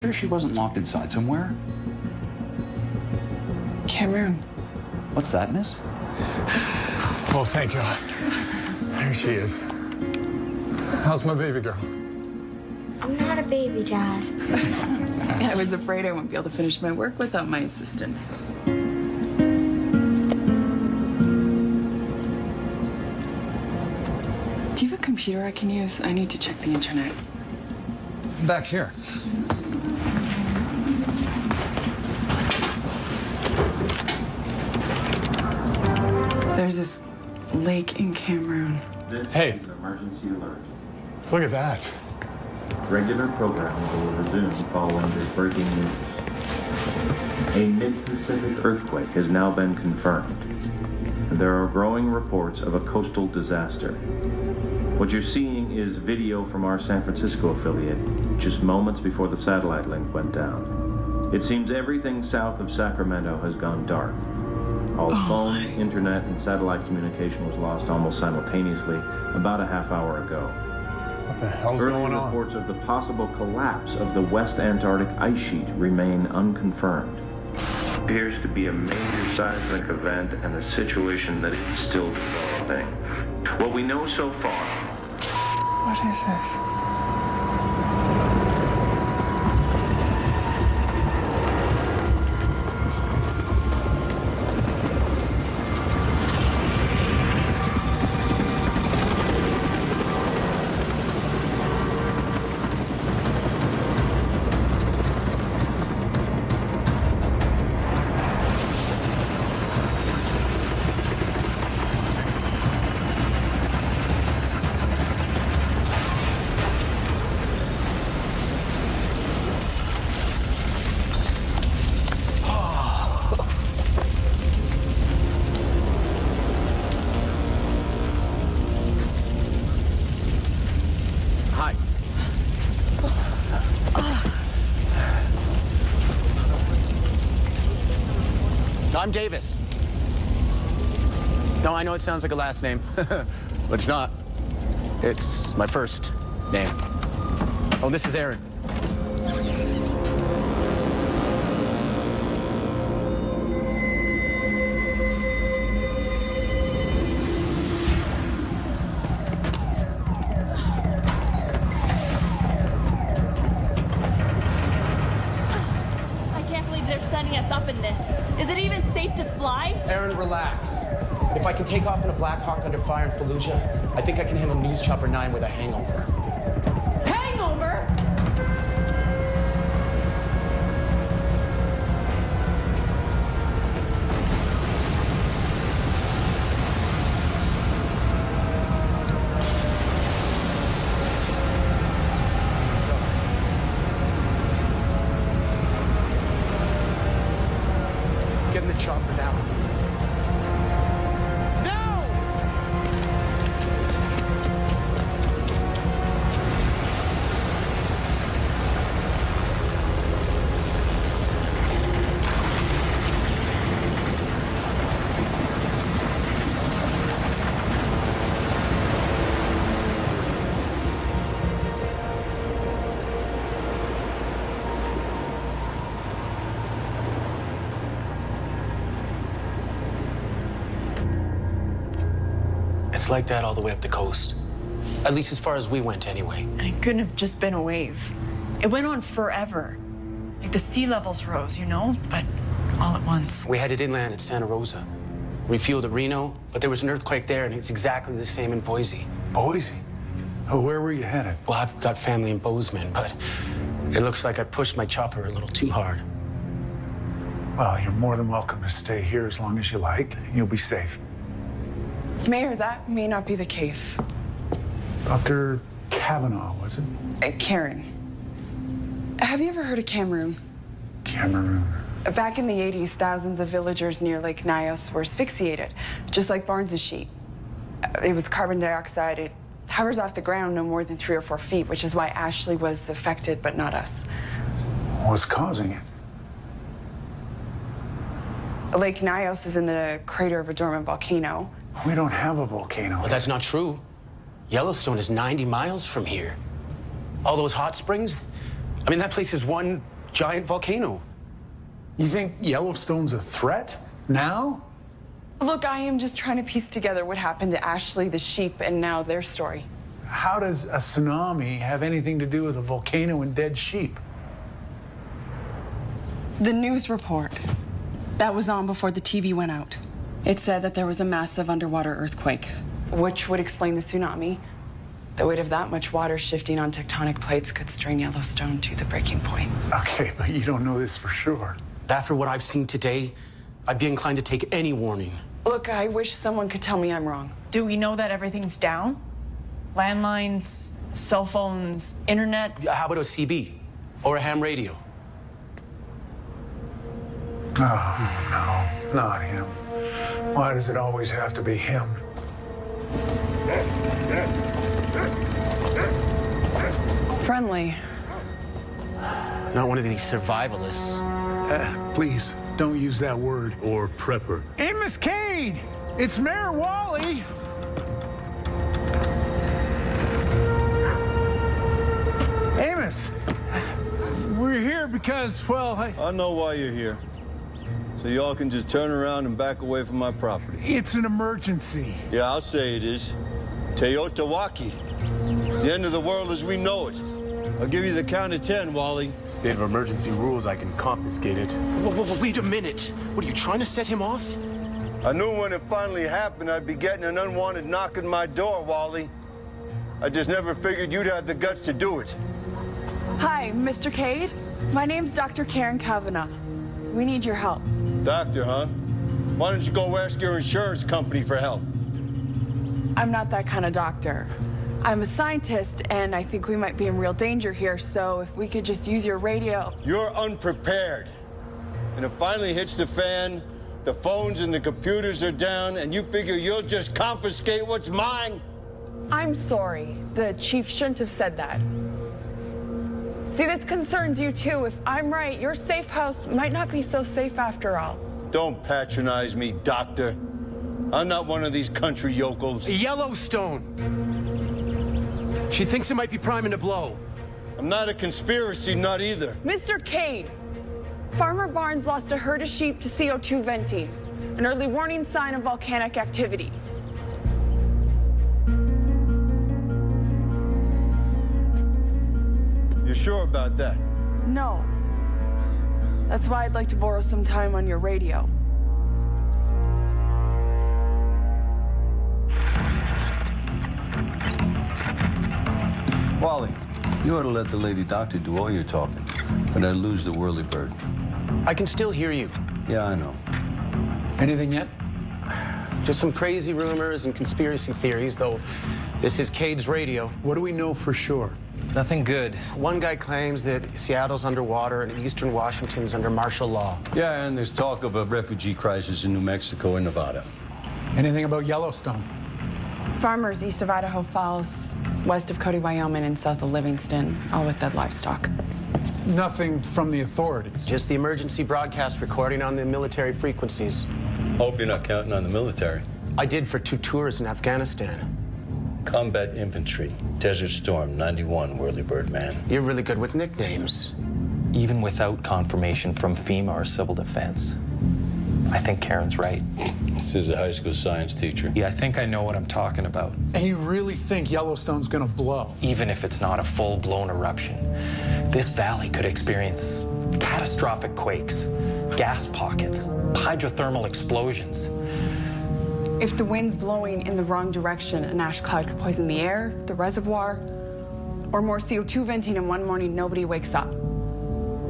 Sure she wasn't locked inside somewhere? Cameroon. What's that, miss? Oh, thank God. There she is. How's my baby girl? I'm not a baby, Dad. I was afraid I wouldn't be able to finish my work without my assistant. Do you have a computer I can use? I need to check the internet. Back here. There's this lake in Cameroon. Hey. This is an emergency alert. Look at that. Regular programming will resume following this breaking news. A mid-Pacific earthquake has now been confirmed, and there are growing reports of a coastal disaster. What you're seeing is video from our San Francisco affiliate, just moments before the satellite link went down. It seems everything south of Sacramento has gone dark. All phone, internet, and satellite communication was lost almost simultaneously about a half hour ago. What the hell's Early going on? reports of the possible collapse of the West Antarctic ice sheet remain unconfirmed. Appears to be a major seismic event and a situation that is still developing. What we know so far. What is this? Hi. I'm Davis. No, I know it sounds like a last name, but it's not. It's my first name. Oh, this is Aaron. I can't believe they're sending us up in this. Is it even safe to fly? Aaron, relax. If I can take off in a Black Hawk under fire in Fallujah, I think I can handle News Chopper 9 with a hangover. Hangover? Get in the chopper now. No! It's like that all the way up the coast. At least as far as we went, anyway. And it couldn't have just been a wave. It went on forever. Like the sea levels rose, you know, but all at once. We headed inland at Santa Rosa. Refueled at Reno, but there was an earthquake there, and it's exactly the same in Boise. Boise? Oh, where were you headed? Well, I've got family in Bozeman, but it looks like I pushed my chopper a little too hard. Well, you're more than welcome to stay here as long as you like. You'll be safe. Mayor, that may not be the case. Dr. Kavanaugh, was it? Karen, have you ever heard of Cameroon? Cameroon. Back in the 80s, thousands of villagers near Lake Nyos were asphyxiated, just like Barnes' sheet. It was carbon dioxide. It hovers off the ground no more than 3 or 4 feet, which is why Ashley was affected, but not us. What's causing it? Lake Nyos is in the crater of a dormant volcano. We don't have a volcano. Well, that's not true. Yellowstone is 90 miles from here. All those hot springs, I mean, that place is one giant volcano. You think Yellowstone's a threat now? Look, I am just trying to piece together what happened to Ashley, the sheep, and now their story. How does a tsunami have anything to do with a volcano and dead sheep? The news report that was on before the TV went out. It said that there was a massive underwater earthquake, which would explain the tsunami. The weight of that much water shifting on tectonic plates could strain Yellowstone to the breaking point. Okay, but you don't know this for sure. After what I've seen today, I'd be inclined to take any warning. Look, I wish someone could tell me I'm wrong. Do we know that everything's down? Landlines, cell phones, internet? How about a CB or a ham radio? Oh, no, not him. Why does it always have to be him? Friendly. Not one of these survivalists. Please, don't use that word. Or prepper. Amos Cade! It's Mayor Wally! Amos! We're here because, well, I know why you're here. So y'all can just turn around and back away from my property. it's an emergency. Yeah, I'll say it is. Teotawaki. The end of the world as we know it. I'll give you the count of 10, Wally. State of emergency rules, I can confiscate it. Wait a minute. What, are you trying to set him off? I knew when it finally happened I'd be getting an unwanted knock on my door, Wally. I just never figured you'd have the guts to do it. Hi, Mr. Cade. My name's Dr. Karen Kavanagh. We need your help. Doctor, huh? Why don't you go ask your insurance company for help? I'm not that kind of doctor. I'm a scientist, and I think we might be in real danger here, so if we could just use your radio. You're unprepared. And it finally hits the fan, the phones and the computers are down, and you figure you'll just confiscate what's mine? I'm sorry. The chief shouldn't have said that. See, this concerns you too. If I'm right, your safe house might not be so safe after all. Don't patronize me, doctor. I'm not one of these country yokels. Yellowstone. She thinks it might be priming to blow. I'm not a conspiracy nut either. Mr. Cade, Farmer Barnes lost a herd of sheep to CO2 venting, an early warning sign of volcanic activity. You sure about that? No. That's why I'd like to borrow some time on your radio. Wally, you ought to let the lady doctor do all your talking, but I'd lose the whirlybird. I can still hear you. Yeah, I know. Anything yet? Just some crazy rumors and conspiracy theories, though this is Cade's radio. What do we know for sure? Nothing good. One guy claims that Seattle's underwater and eastern Washington's under martial law. Yeah, and there's talk of a refugee crisis in New Mexico and Nevada. Anything about Yellowstone? Farmers east of Idaho Falls, west of Cody, Wyoming, and south of Livingston, all with dead livestock. Nothing from the authorities. Just the emergency broadcast recording on the military frequencies. Hope you're not counting on the military. I did for 2 tours in Afghanistan. Combat Infantry, Desert Storm, 91, Whirlybird Man. You're really good with nicknames. Even without confirmation from FEMA or Civil Defense. I think Karen's right. This is a high school science teacher. Yeah, I think I know what I'm talking about. And you really think Yellowstone's gonna blow? Even if it's not a full-blown eruption, this valley could experience catastrophic quakes, gas pockets, hydrothermal explosions. If the wind's blowing in the wrong direction, an ash cloud could poison the air, the reservoir, or more CO2 venting, and one morning nobody wakes up.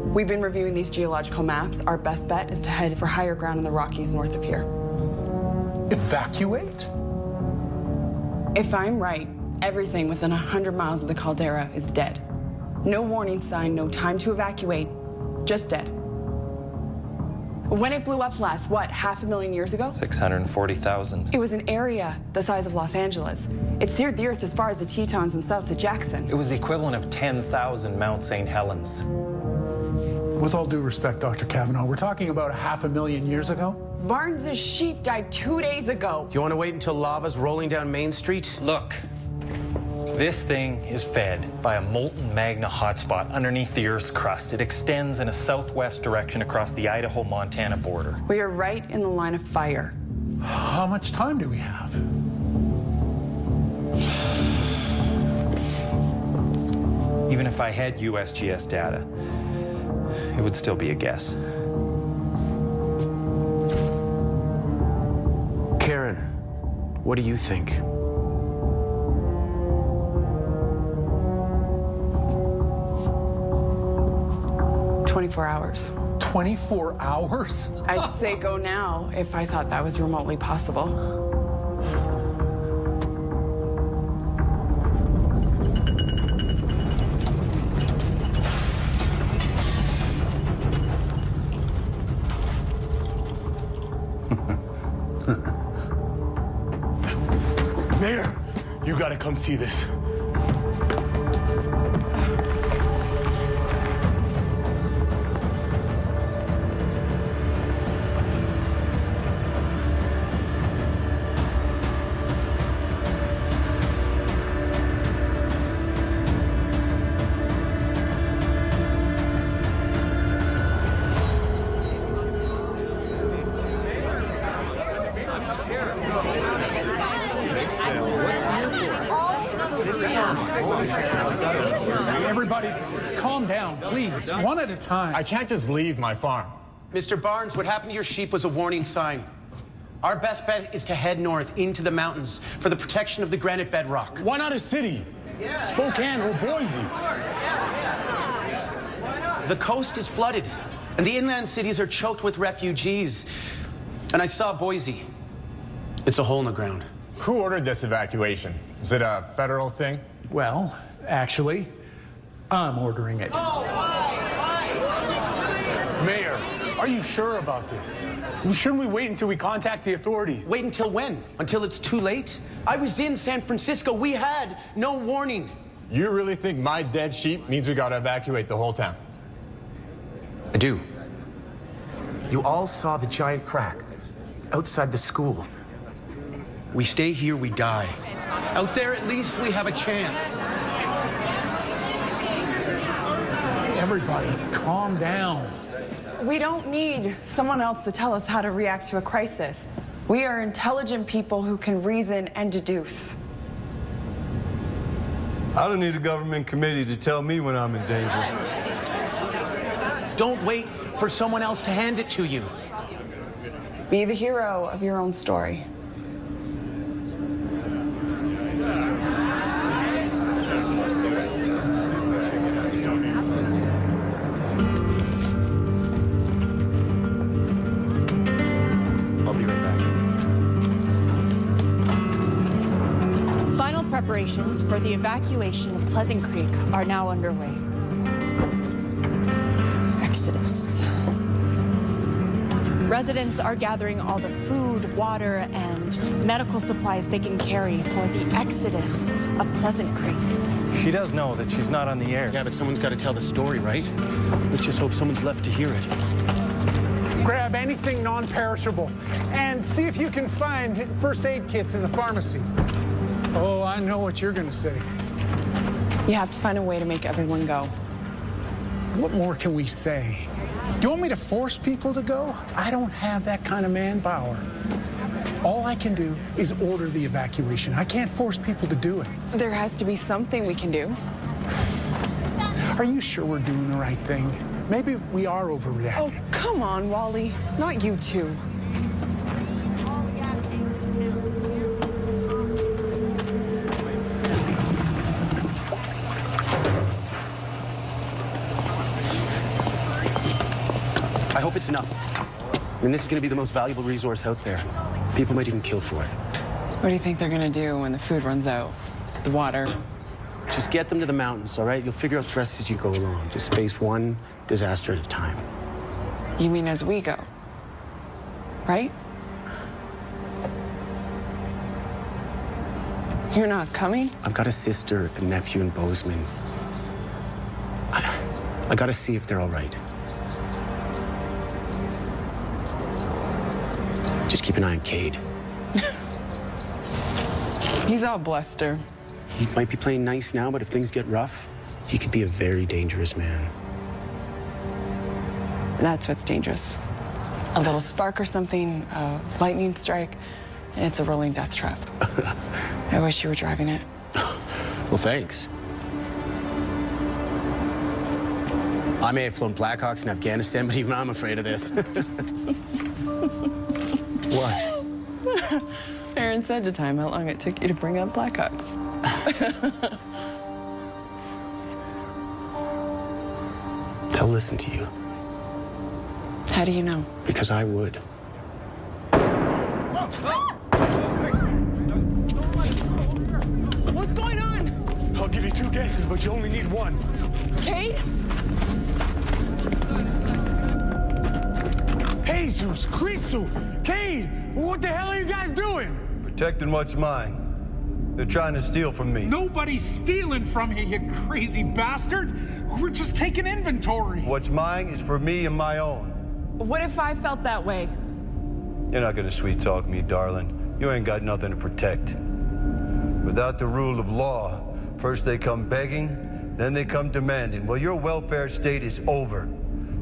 We've been reviewing these geological maps. Our best bet is to head for higher ground in the Rockies north of here. Evacuate? If I'm right, everything within 100 miles of the caldera is dead. No warning sign, no time to evacuate, just dead. When it blew up last, what, 500,000 years ago? 640,000. It was an area the size of Los Angeles. It seared the earth as far as the Tetons and south to Jackson. It was the equivalent of 10,000 Mount St. Helens. With all due respect, Dr. Kavanaugh, we're talking about 500,000 years ago? Barnes's sheep died 2 days ago. Do you want to wait until lava's rolling down Main Street? Look, This thing is fed by a molten magma hotspot underneath the Earth's crust. It extends in a southwest direction across the Idaho-Montana border. We are right in the line of fire. How much time do we have? Even if I had USGS data, it would still be a guess. Karen, what do you think? 24 hours. 24 hours? I'd say go now if I thought that was remotely possible. Mayor, you gotta come see this. Everybody, calm down, please. One at a time. I can't just leave my farm. Mr. Barnes, what happened to your sheep was a warning sign. Our best bet is to head north into the mountains for the protection of the granite bedrock. Why not a city? Spokane or Boise? The coast is flooded, and the inland cities are choked with refugees. And I saw Boise. It's a hole in the ground. Who ordered this evacuation? Is it a federal thing? Well, actually, I'm ordering it. Mayor, are you sure about this? Shouldn't we wait until we contact the authorities? Wait until when? Until it's too late? I was in San Francisco. We had no warning. You really think my dead sheep means we gotta evacuate the whole town? I do. You all saw the giant crack outside the school. We stay here, we die. Out there, at least we have a chance. Everybody, calm down. We don't need someone else to tell us how to react to a crisis. We are intelligent people who can reason and deduce. I don't need a government committee to tell me when I'm in danger. Don't wait for someone else to hand it to you. Be the hero of your own story. I'll be right back. Final preparations for the evacuation of Pleasant Creek are now underway. Exodus. Residents are gathering all the food, water, and medical supplies they can carry for the exodus of Pleasant Creek. She does know that she's not on the air. Yeah, but someone's got to tell the story, right? Let's just hope someone's left to hear it. Grab anything non-perishable and see if you can find first aid kits in the pharmacy. Oh, I know what you're gonna say. You have to find a way to make everyone go. What more can we say? Do you want me to force people to go? I don't have that kind of manpower. All I can do is order the evacuation. I can't force people to do it. There has to be something we can do. Are you sure we're doing the right thing? Maybe we are overreacting. Oh, come on, Wally. Not you two. I hope it's enough. I mean, this is going to be the most valuable resource out there. People might even kill for it. What do you think they're gonna do when the food runs out? The water? Just get them to the mountains, all right? You'll figure out the rest as you go along. Just face one disaster at a time. You mean as we go? Right? You're not coming? I've got a sister, a nephew in Bozeman. I gotta see if they're all right. Just keep an eye on Cade. He's all bluster. He might be playing nice now, but if things get rough, he could be a very dangerous man. That's what's dangerous. A little spark or something, a lightning strike, and it's a rolling death trap. I wish you were driving it. Well, thanks. I may have flown Blackhawks in Afghanistan, but even I'm afraid of this. What? Aaron said to time how long it took you to bring up Blackhawks. They'll listen to you. How do you know? Because I would. What's going on? I'll give you 2 guesses, but you only need 1. Kate? Jesus Christo! Cade! What the hell are you guys doing? Protecting what's mine. They're trying to steal from me. Nobody's stealing from you, you crazy bastard! We're just taking inventory. What's mine is for me and my own. What if I felt that way? You're not gonna sweet talk me, darling. You ain't got nothing to protect. Without the rule of law, first they come begging, then they come demanding. Well, your welfare state is over.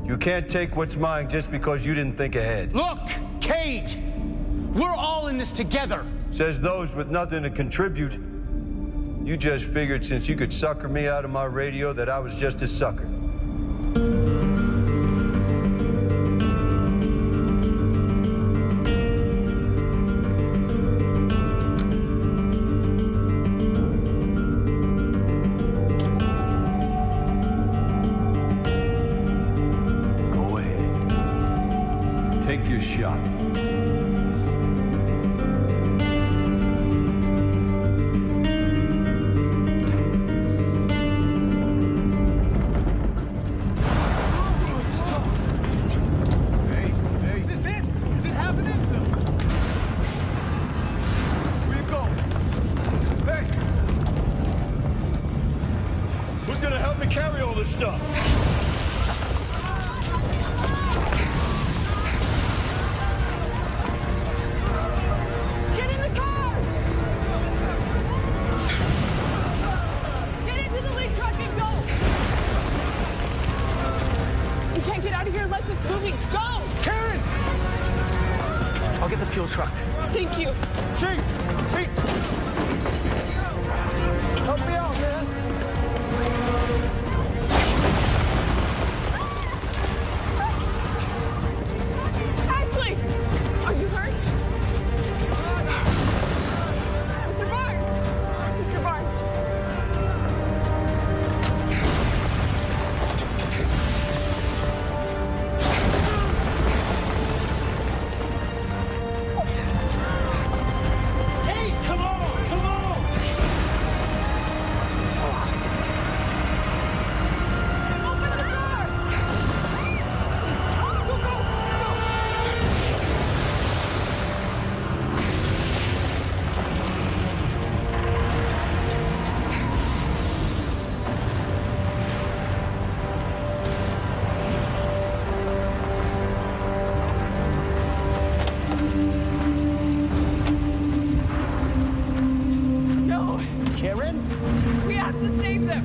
You can't take what's mine just because you didn't think ahead. Look, Cade! We're all in this together. Says those with nothing to contribute. You just figured since you could sucker me out of my radio that I was just a sucker. Go ahead. Take your shot. Who's gonna help me carry all this stuff? Get in the car! Get into the lead truck and go! You can't get out of here unless it's moving. Go! Karen! I'll get the fuel truck. Thank you. Chief! Help me out, man! Ashley! Are you hurt? Mr. Barnes! Mr. Barnes! Hey, come on! Come on! Open the door! Go, go, go! No! Karen? We have to save them!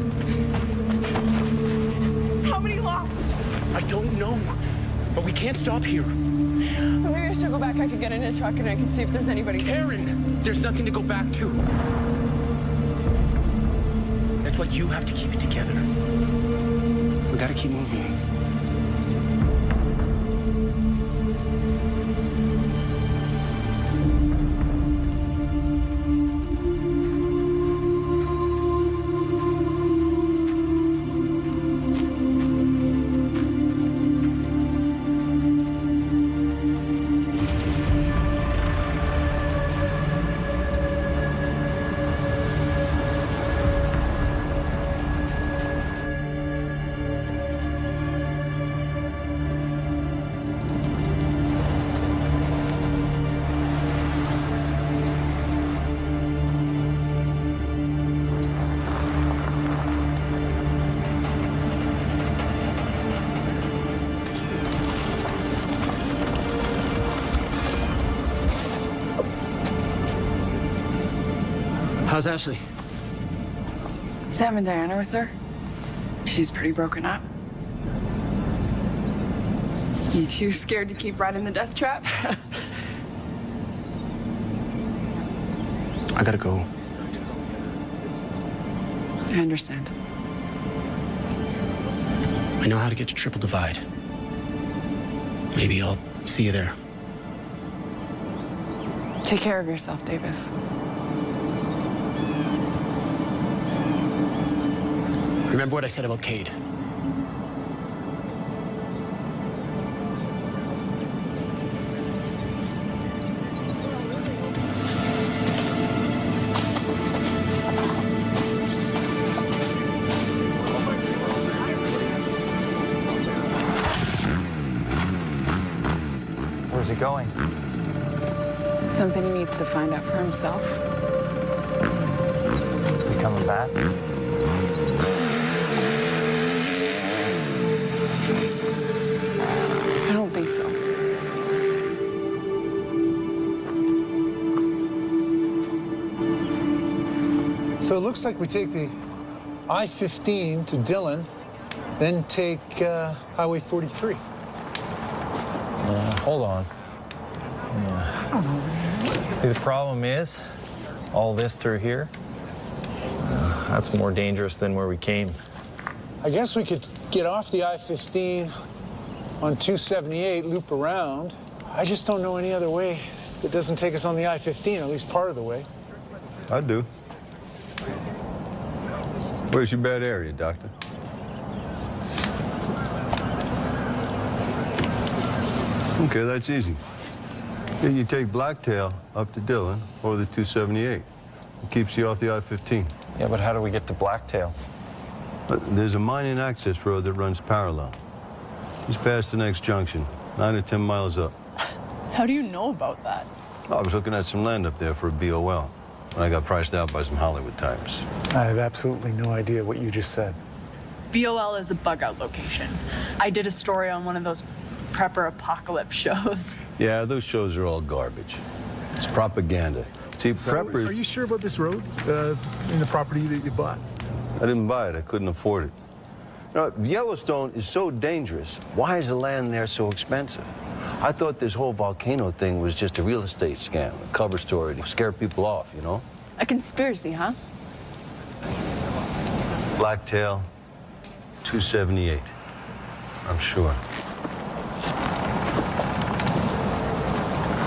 How many lost? I don't know. But we can't stop here. Maybe I should go back. I could get in a truck and I can see if there's anybody. Karen! There's nothing to go back to. That's why you have to keep it together. We gotta keep moving. How's Ashley? Sam and Diana with her? She's pretty broken up. You too scared to keep riding the death trap? I gotta go. I understand. I know how to get to Triple Divide. Maybe I'll see you there. Take care of yourself, Davis. Remember what I said about Cade. Where's he going? Something he needs to find out for himself. Is he coming back? I don't think so. So it looks like we take the I-15 to Dillon, then take Highway 43. Hold on. See, the problem is, all this through here, that's more dangerous than where we came. I guess we could get off the I-15 on 278, loop around. I just don't know any other way that doesn't take us on the I-15, at least part of the way. I do. Where's your bad area, Doctor? Okay, that's easy. Then you take Blacktail up to Dillon or the 278. It keeps you off the I-15. Yeah, but how do we get to Blacktail? There's a mining access road that runs parallel. Just past the next junction, 9 or 10 miles up. How do you know about that? I was looking at some land up there for a BOL when I got priced out by some Hollywood types. I have absolutely no idea what you just said. BOL is a bug-out location. I did a story on one of those prepper apocalypse shows. Yeah, those shows are all garbage. It's propaganda. See, preppers... Are you sure about this road in the property that you bought? I didn't buy it. I couldn't afford it. You know, Yellowstone is so dangerous. Why is the land there so expensive? I thought this whole volcano thing was just a real estate scam, a cover story to scare people off, you know? A conspiracy, huh? Blacktail, 278. I'm sure.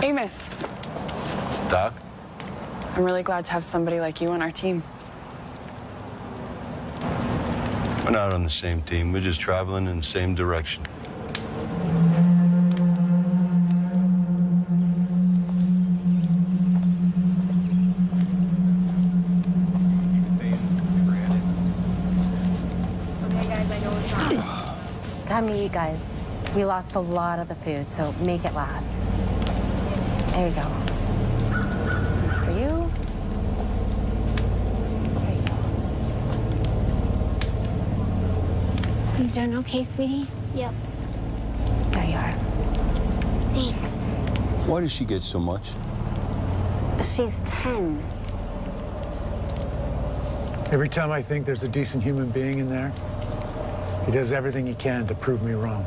Amos, Doc? I'm really glad to have somebody like you on our team. We're not on the same team. We're just traveling in the same direction. Time to eat, guys. We lost a lot of the food, so make it last. There you go. For you. There you go. You doing okay, sweetie? Yep. There you are. Thanks. Why does she get so much? She's 10. Every time I think there's a decent human being in there, he does everything he can to prove me wrong.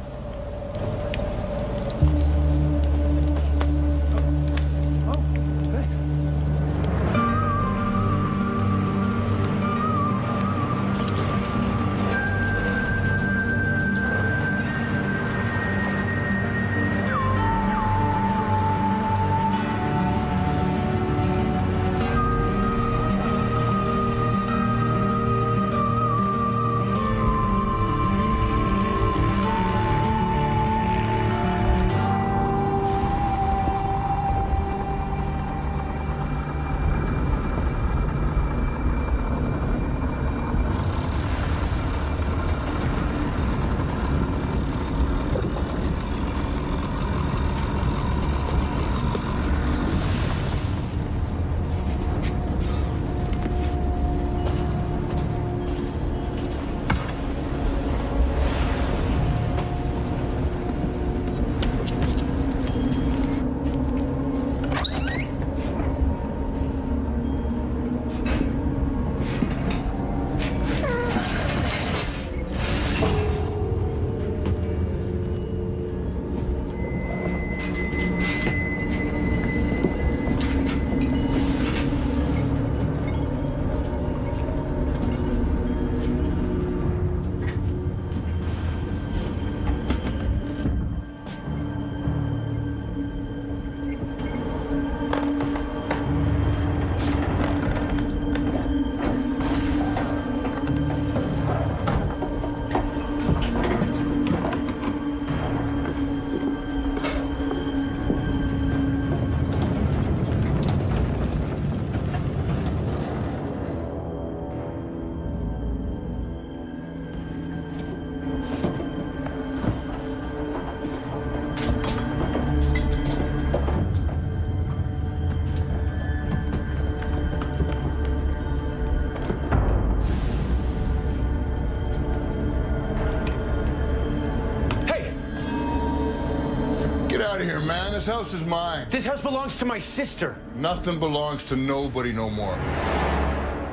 Get out of here, man. This house is mine. This house belongs to my sister. Nothing belongs to nobody no more.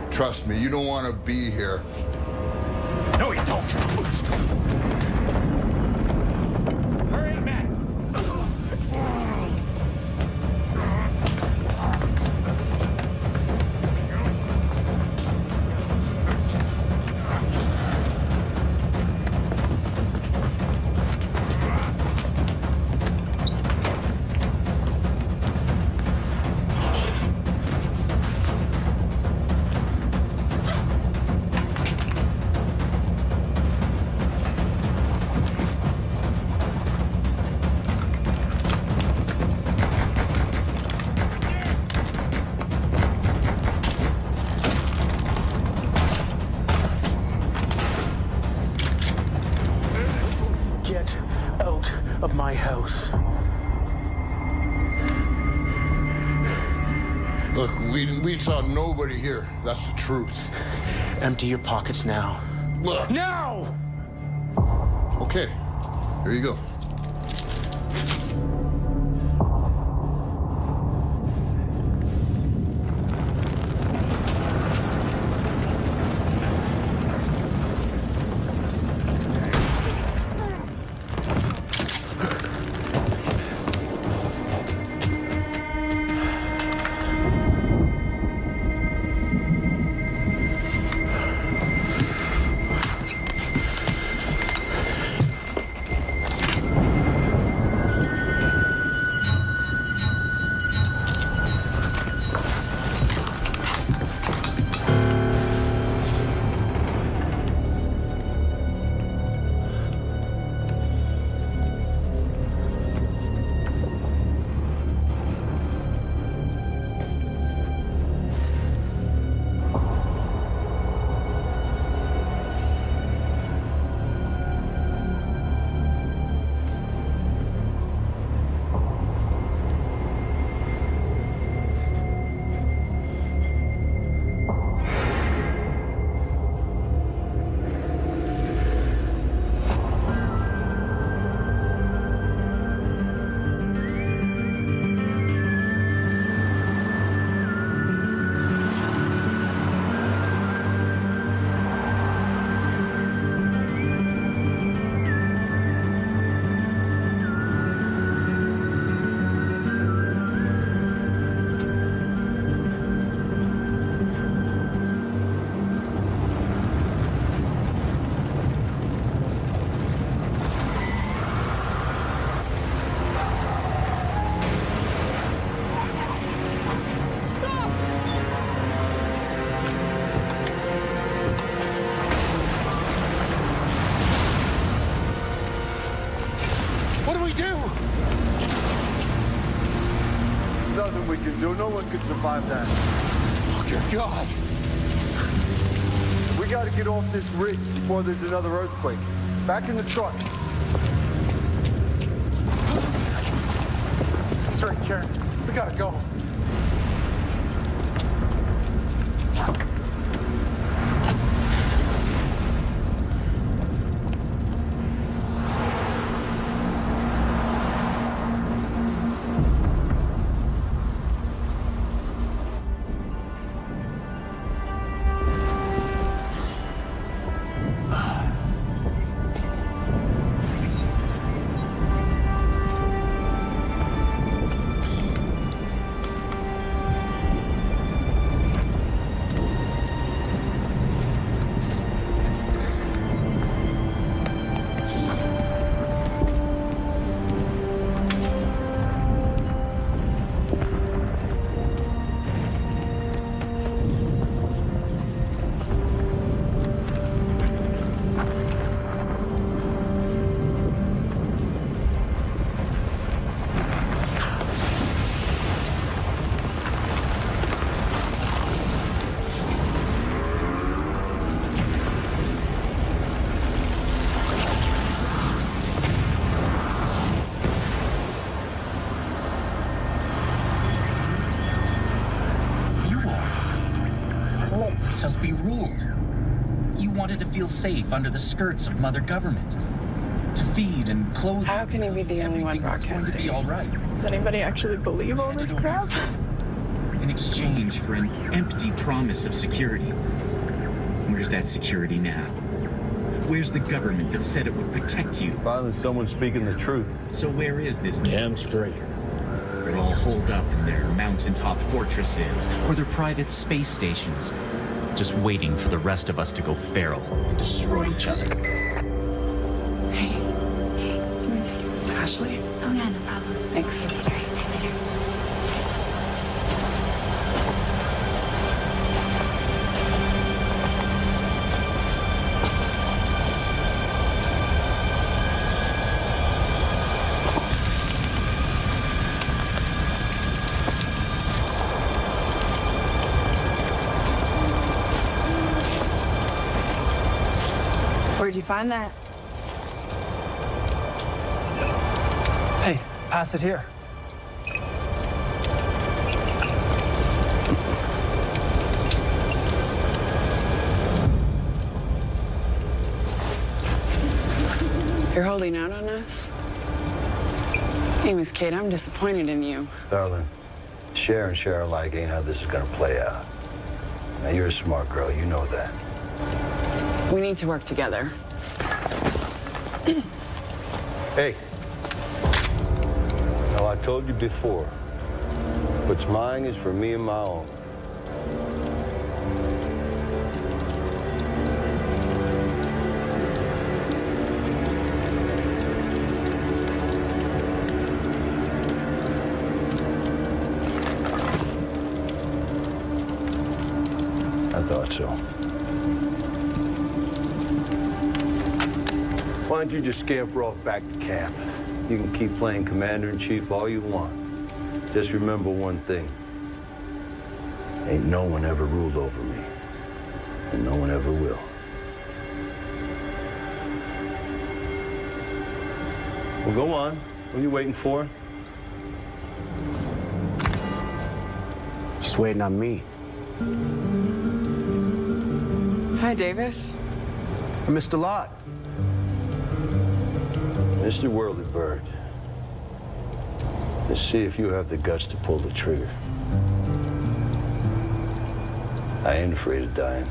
Trust me, you don't want to be here. No, you don't. Hurry, man. Get out of my house. Look, we saw nobody here. That's the truth. Empty your pockets now. Look. Now! Okay, here you go. Nothing we can do. No one could survive that. Oh, dear God. We got to get off this ridge before there's another earthquake. Back in the truck. Sorry, Karen. We gotta go. Be ruled. You wanted to feel safe under the skirts of Mother Government. to feed and clothe. How can you be the only one broadcasting? Be all right. Does anybody actually believe all this crap? In exchange for an empty promise of security. Where's that security now? Where's the government that said it would protect you? Finally, someone speaking the truth. So where is this? Damn straight. They're all holed up in their mountaintop fortresses or their private space stations, just waiting for the rest of us to go feral and destroy each other. Hey, do you want to take this to Ashley? Oh, yeah, no problem. Thanks. See you later. Where'd you find that? Hey, pass it here. You're holding out on us? Hey, Miss Kate, I'm disappointed in you. Darling, share and share alike ain't how this is gonna play out. Now, you're a smart girl, you know that. We need to work together. Hey. Now, I told you before, what's mine is for me and my own. I thought so. Why don't you just scamper off back to camp? You can keep playing Commander-in-Chief all you want. Just remember one thing. Ain't no one ever ruled over me. And no one ever will. Well, go on. What are you waiting for? She's waiting on me. Hi, Davis. I missed a lot. Mr. Whirly Bird, let's see if you have the guts to pull the trigger. I ain't afraid of dying.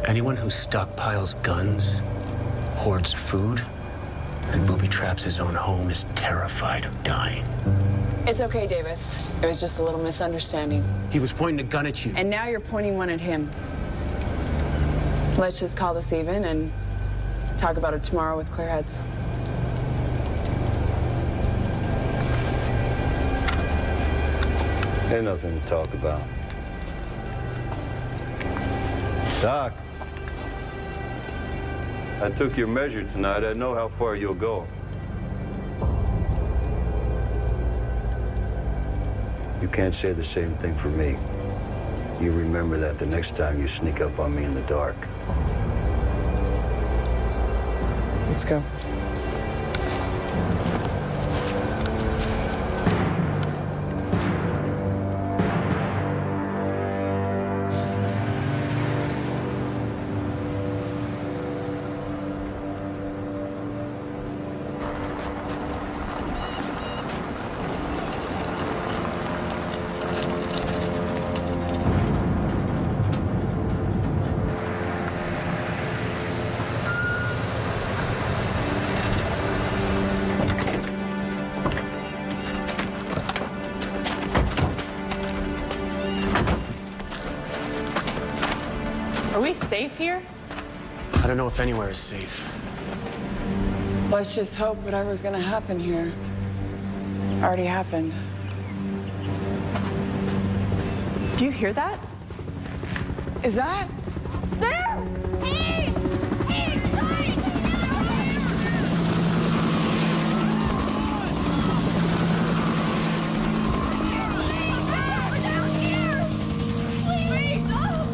Anyone who stockpiles guns, hoards food, and booby traps his own home is terrified of dying. It's okay, Davis. It was just a little misunderstanding. He was pointing a gun at you. And now you're pointing one at him. Let's just call this even and talk about it tomorrow with clear heads. Ain't nothing to talk about. Doc, I took your measure tonight. I know how far you'll go. You can't say the same thing for me. You remember that the next time you sneak up on me in the dark. Let's go. Are we safe here? I don't know if anywhere is safe. Let's just hope whatever's gonna happen here already happened. Do you hear that? Is that? There! Hey! Hey, sorry! We're down here! Please! Oh!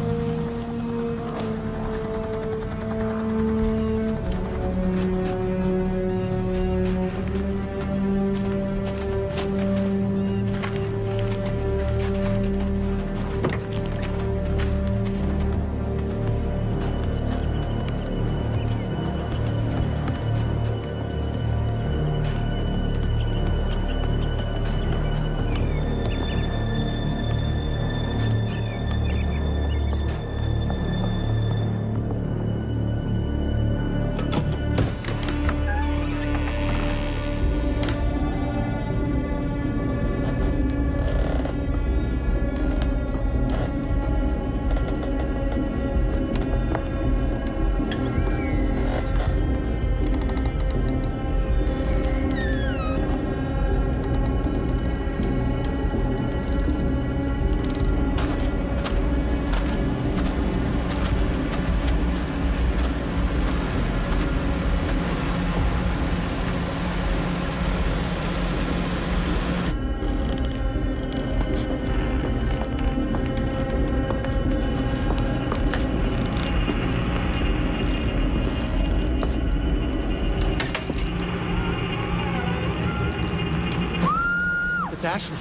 It's Ashley.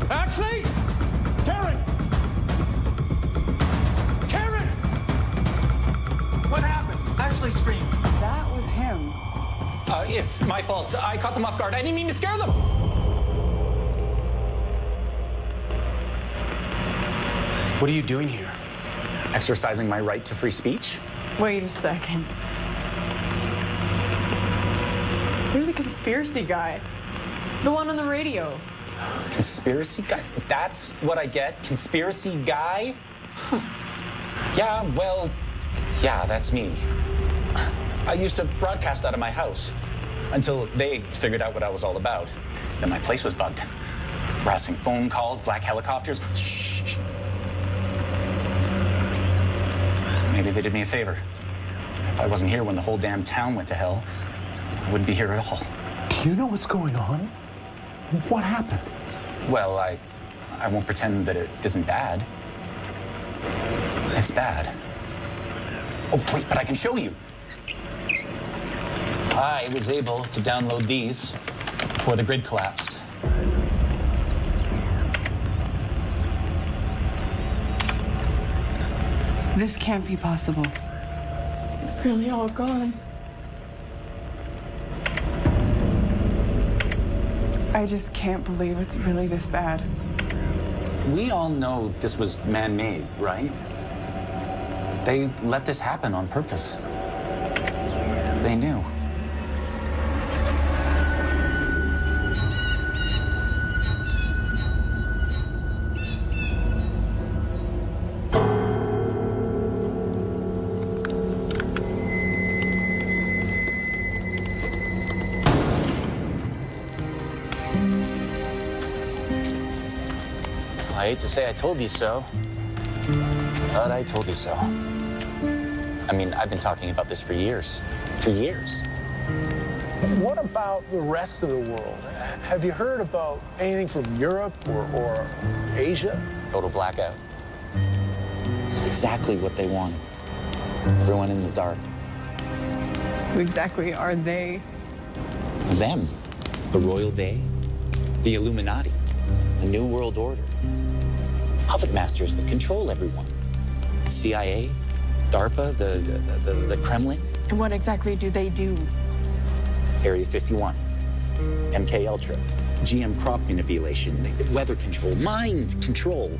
Ashley! Karen! Karen! What happened? Ashley screamed. That was him. It's my fault. I caught them off guard. I didn't mean to scare them. What are you doing here? Exercising my right to free speech. Wait a second. You're the conspiracy guy. The one on the radio. Conspiracy guy? That's what I get? Conspiracy guy? Yeah, well, yeah, that's me. I used to broadcast out of my house until they figured out what I was all about. Then my place was bugged. Harassing phone calls, black helicopters. Shh. Maybe they did me a favor. If I wasn't here when the whole damn town went to hell, I wouldn't be here at all. Do you know what's going on? What happened? Well, I won't pretend that it isn't bad. It's bad. Oh, wait, but I can show you. I was able to download these before the grid collapsed. This can't be possible. Really all gone. I just can't believe it's really this bad. We all know this was man-made, right? They let this happen on purpose. They knew. I hate to say I told you so, but I told you so. I mean, I've been talking about this for years. For years. What about the rest of the world? Have you heard about anything from Europe or Asia? Total blackout. It's exactly what they wanted. Everyone in the dark. Who exactly are they? Them. The Royal They. The Illuminati. The New World Order. Puppet masters that control everyone. The CIA, DARPA, the Kremlin. And what exactly do they do? Area 51, MK Ultra, GM crop manipulation, weather control, mind control.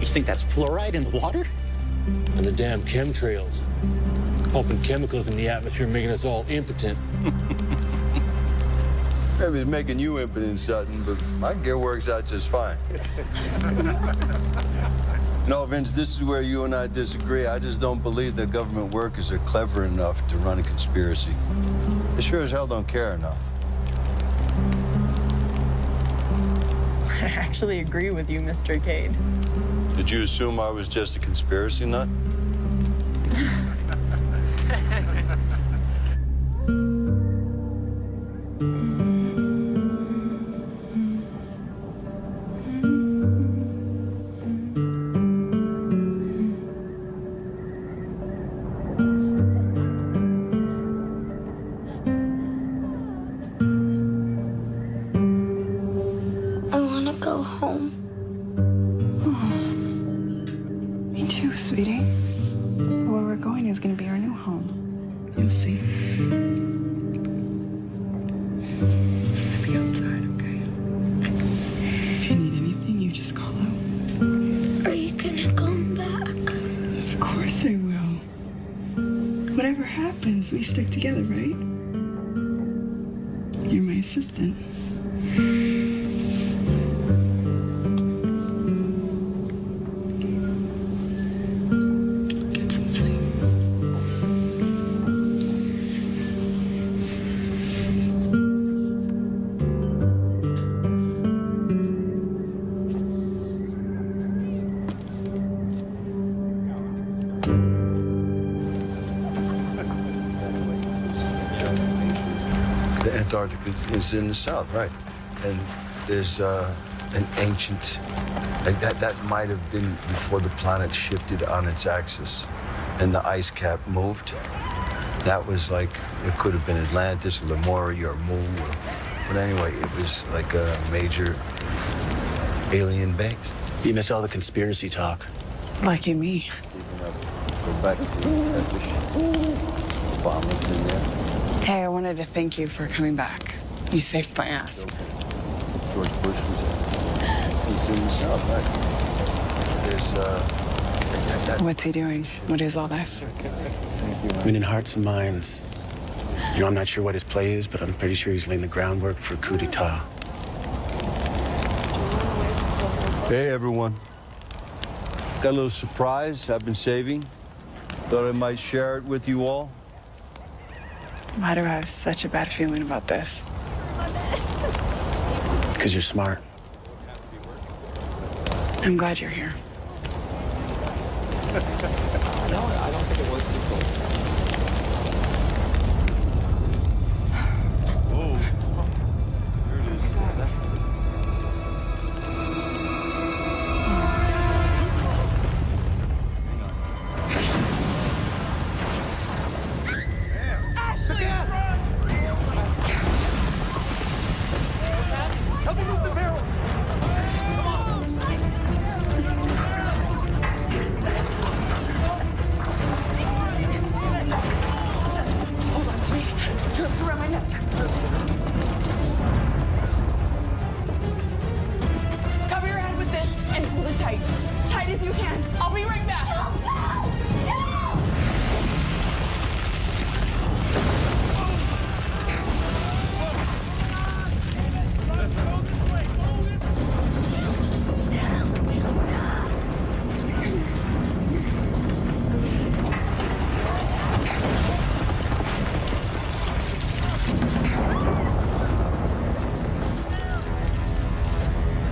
You think that's fluoride in the water? And the damn chemtrails. Pumping chemicals in the atmosphere, making us all impotent. Maybe it's making you impotent, Sutton, but my gear works out just fine. No, Vince, this is where you and I disagree. I just don't believe that government workers are clever enough to run a conspiracy. They sure as hell don't care enough. I actually agree with you, Mr. Cade. Did you assume I was just a conspiracy nut? Sweetie, where we're going is going to be our new home. You'll see. I'll be outside, okay? If you need anything, you just call out. Are you gonna come back? Of course I will. Whatever happens, we stick together, right? You're my assistant. Antarctica is in the south, right? And there's an ancient, like that might have been before the planet shifted on its axis and the ice cap moved. That was like, it could have been Atlantis, Lemuria, or Mu. But anyway, it was like a major alien base. You miss all the conspiracy talk. Lucky me. Go back to Obama's in there. Hey, I wanted to thank you for coming back. You saved my ass. George Bush was in the South, right? There's, What's he doing? What is all this? Winning hearts and minds. You know, I'm not sure what his play is, but I'm pretty sure he's laying the groundwork for a coup d'etat. Hey, everyone. Got a little surprise I've been saving. Thought I might share it with you all. Why do I have such a bad feeling about this? Because you're smart. I'm glad you're here. No, I don't think it was too cold. Whoa. There it is. Ashley! Help me move the barrels! Come on! Hold on to me. Ropes around my neck. Cover your head with this and hold it tight. Tight as you can. I'll be right back.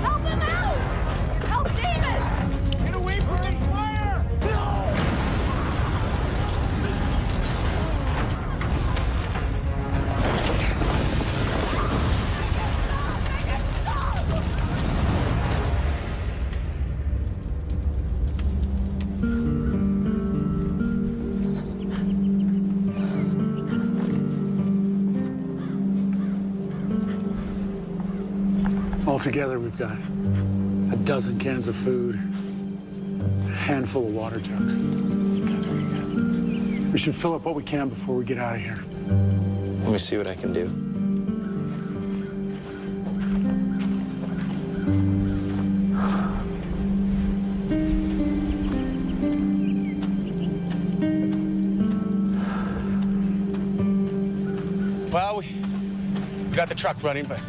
Help him out! Help David! Get away from me! Fire! No! Altogether, we've got a dozen cans of food, a handful of water jugs. We should fill up what we can before we get out of here. Let me see what I can do. Well, we got the truck running, but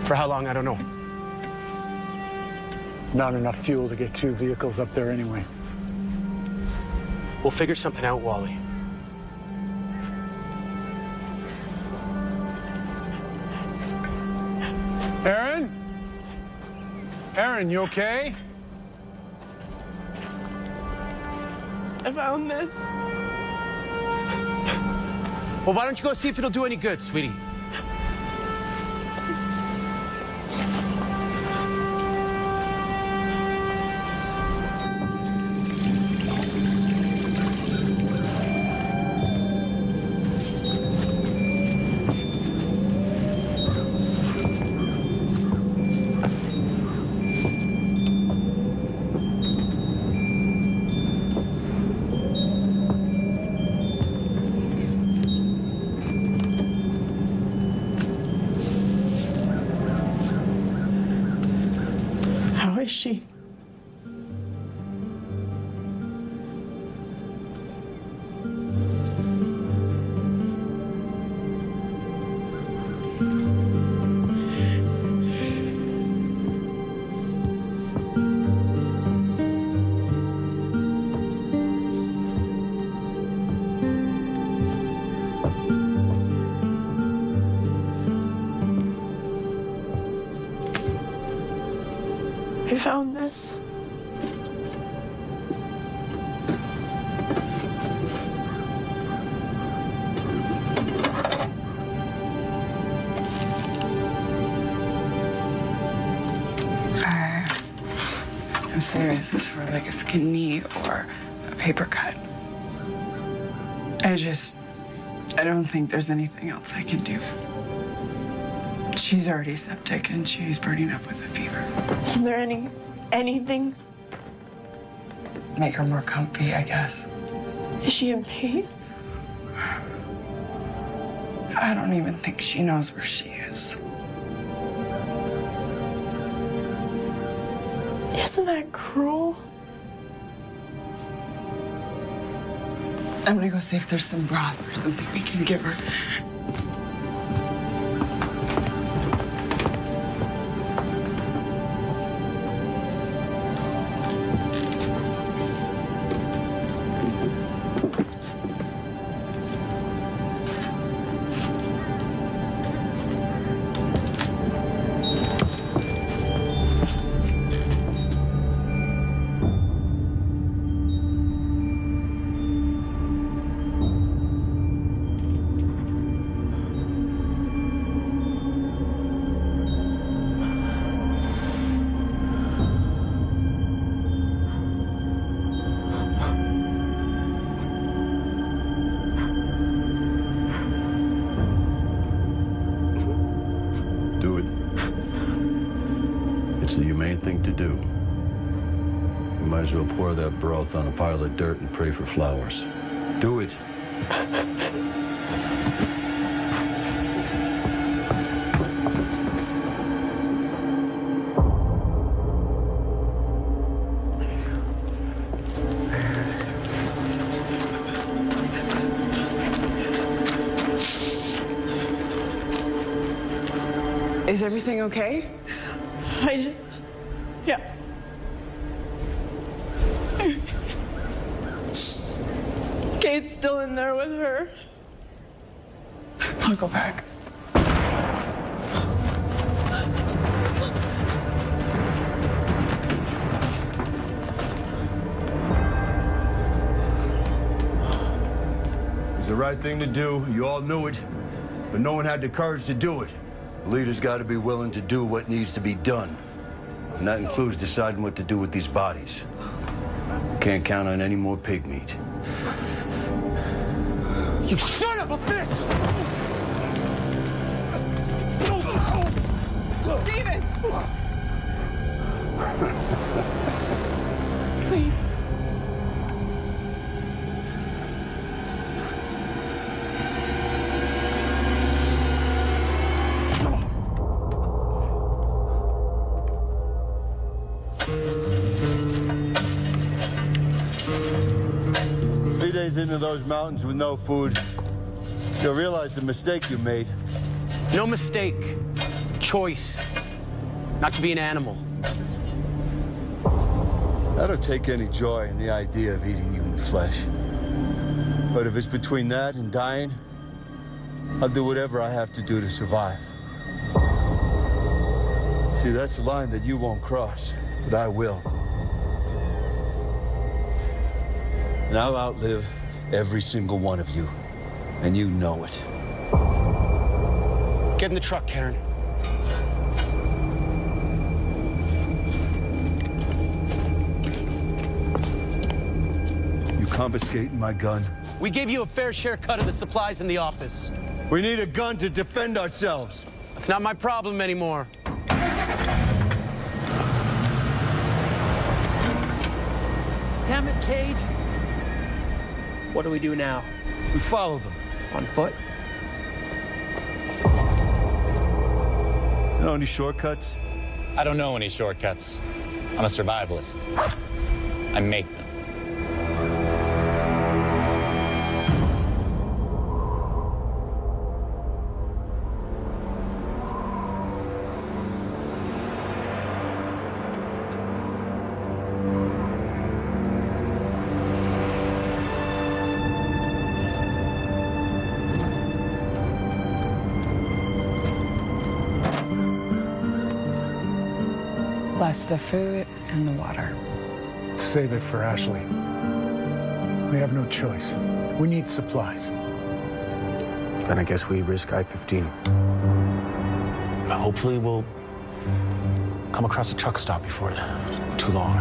for how long, I don't know. Not enough fuel to get 2 vehicles up there anyway. We'll figure something out, Wally. Aaron? Aaron, you okay? I found this. Well, why don't you go see if it'll do any good, sweetie? How is she? I found this. I'm serious. This is for like a skin knee or a paper cut. I just I don't think there's anything else I can do. She's already septic and she's burning up with a fever. Isn't there anything? Make her more comfy, I guess. Is she in pain? I don't even think she knows where she is. Isn't that cruel? I'm gonna go see if there's some broth or something we can give her. Do it. It's the humane thing to do. You might as well pour that broth on a pile of dirt and pray for flowers. Do it. Is everything okay? Yeah. Kate's still in there with her. I'll go back. It's the right thing to do. You all knew it, but no one had the courage to do it. The leader's got to be willing to do what needs to be done. And that includes deciding what to do with these bodies. Can't count on any more pig meat. You son of a bitch! Davis! Please. Into those mountains with no food, you'll realize the mistake you made. No mistake. Choice. Not to be an animal. I don't take any joy in the idea of eating human flesh. But if it's between that and dying, I'll do whatever I have to do to survive. See, that's a line that you won't cross, but I will. And I'll outlive every single one of you, and you know it. Get in the truck, Karen. You confiscating my gun? We gave you a fair share cut of the supplies in the office. We need a gun to defend ourselves. That's not my problem anymore. Damn it, Cade. What do we do now? We follow them. On foot? You know any shortcuts? I don't know any shortcuts. I'm a survivalist. I make them. Plus the food and the water. Save it for Ashley. We have no choice. We need supplies. Then I guess we risk I-15. Hopefully we'll come across a truck stop before too long.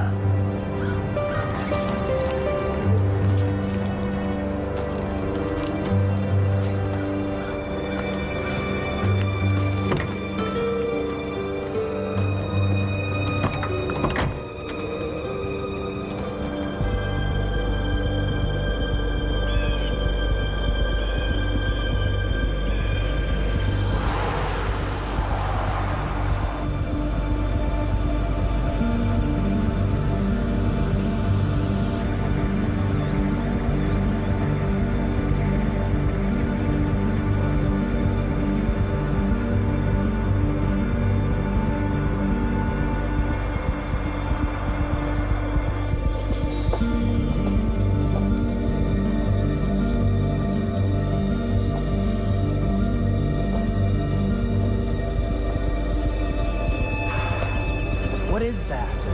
is that?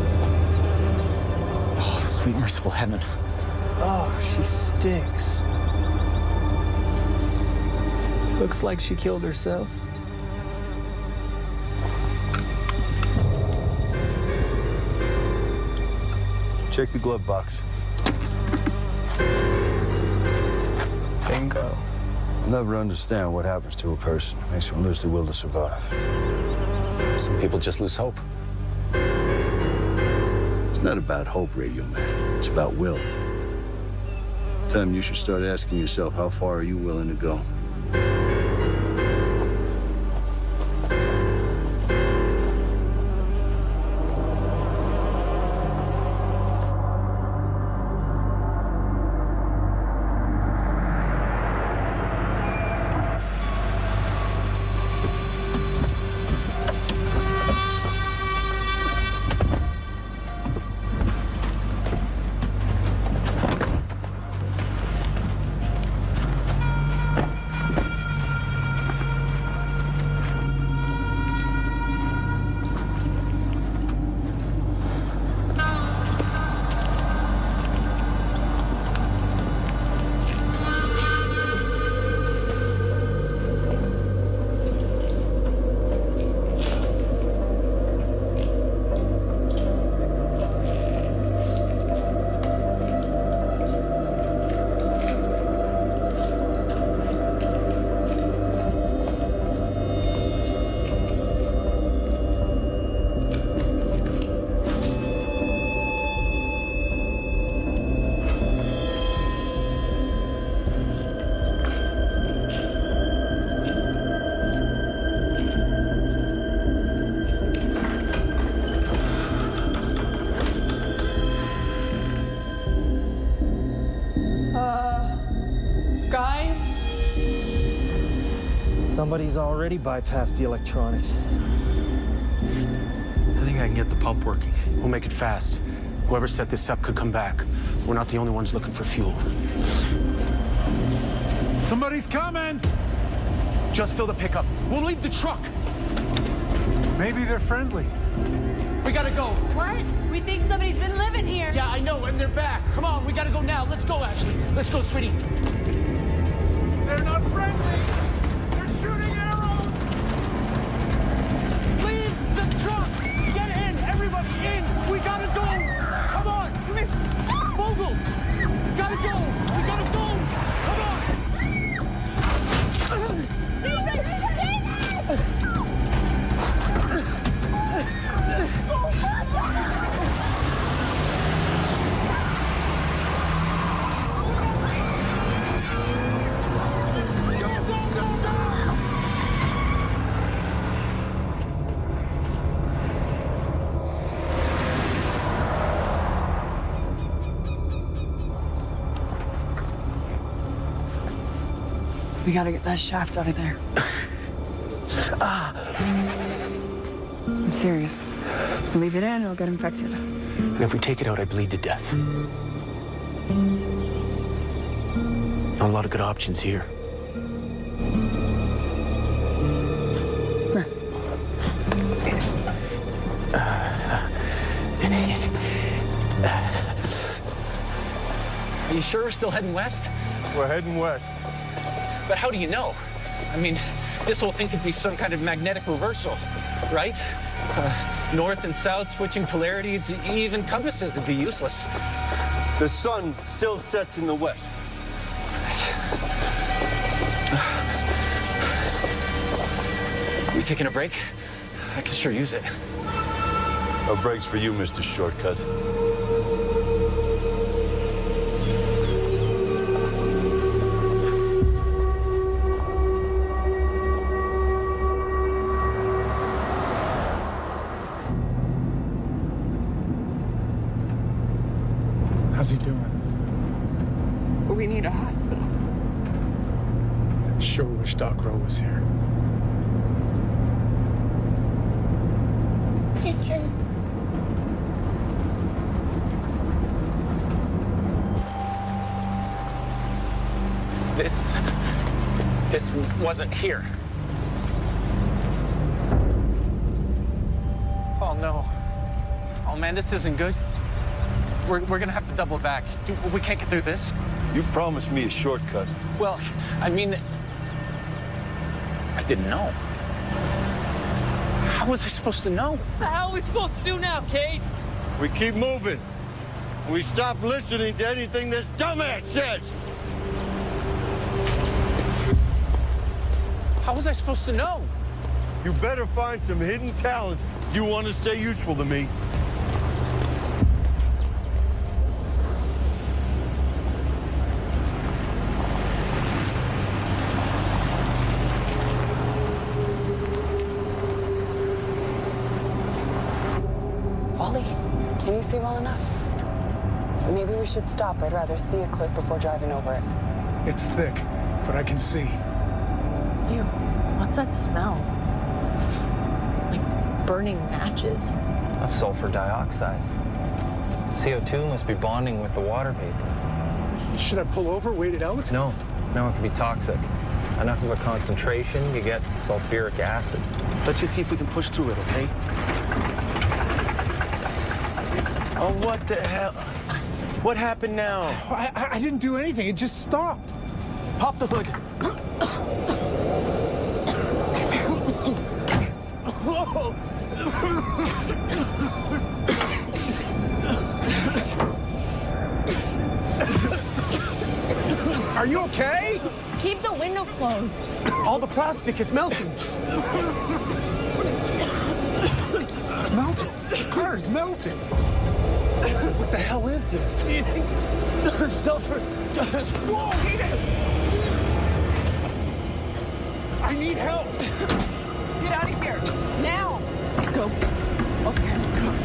Oh, sweet merciful heaven. Oh, she stinks. Looks like she killed herself. Check the glove box. Bingo. I'll never understand what happens to a person. It makes them lose the will to survive. Some people just lose hope. It's not about hope, Radio Man. It's about will. Tim, you should start asking yourself, how far are you willing to go? Guys? Somebody's already bypassed the electronics. I think I can get the pump working. We'll make it fast. Whoever set this up could come back. We're not the only ones looking for fuel. Somebody's coming! Just fill the pickup. We'll leave the truck. Maybe they're friendly. We gotta go. What? We think somebody's been living here. Yeah, I know, and they're back. Come on, we gotta go now. Let's go, Ashley. Let's go, sweetie. They're not friendly! They're shooting arrows! Leave the truck! Get in! Everybody in! We gotta go! Come on! Come here! Vogel! Gotta go! We gotta go! Come on! We gotta get that shaft out of there. I'm serious. Leave it in, it'll get infected. And if we take it out, I bleed to death. Not a lot of good options here. Are you sure we're still heading west? We're heading west. But how do you know? I mean, this whole thing could be some kind of magnetic reversal, right? North and south switching polarities, even compasses would be useless. The sun still sets in the west. We taking a break? I could sure use it. No breaks for you, Mr. Shortcut. How's he doing? We need a hospital. Sure wish Doc Rowe was here. Me too. This wasn't here. Oh no. hell, man, this isn't good. We're gonna have to double back. We can't get through this. You promised me a shortcut. Well, I mean, I didn't know. How was I supposed to know? What the hell are we supposed to do now, Kate? We keep moving. We stop listening to anything this dumbass says. How was I supposed to know? You better find some hidden talents if you want to stay useful to me. Wally, can you see well enough? Maybe we should stop. I'd rather see a cliff before driving over it. It's thick, but I can see. Ew, what's that smell? Like burning matches. That's sulfur dioxide. CO2 must be bonding with the water vapor. Should I pull over, wait it out? No, it could be toxic. Enough of a concentration, you get sulfuric acid. Let's just see if we can push through it, okay? Oh, what the hell? What happened now? I didn't do anything. It just stopped. Pop the hood. Are you okay? Keep the window closed. All the plastic is melting. It's melting. The car is melting. What the hell is this? Sulfur. Whoa! I need help. Get out of here, now! Go. Okay, come on.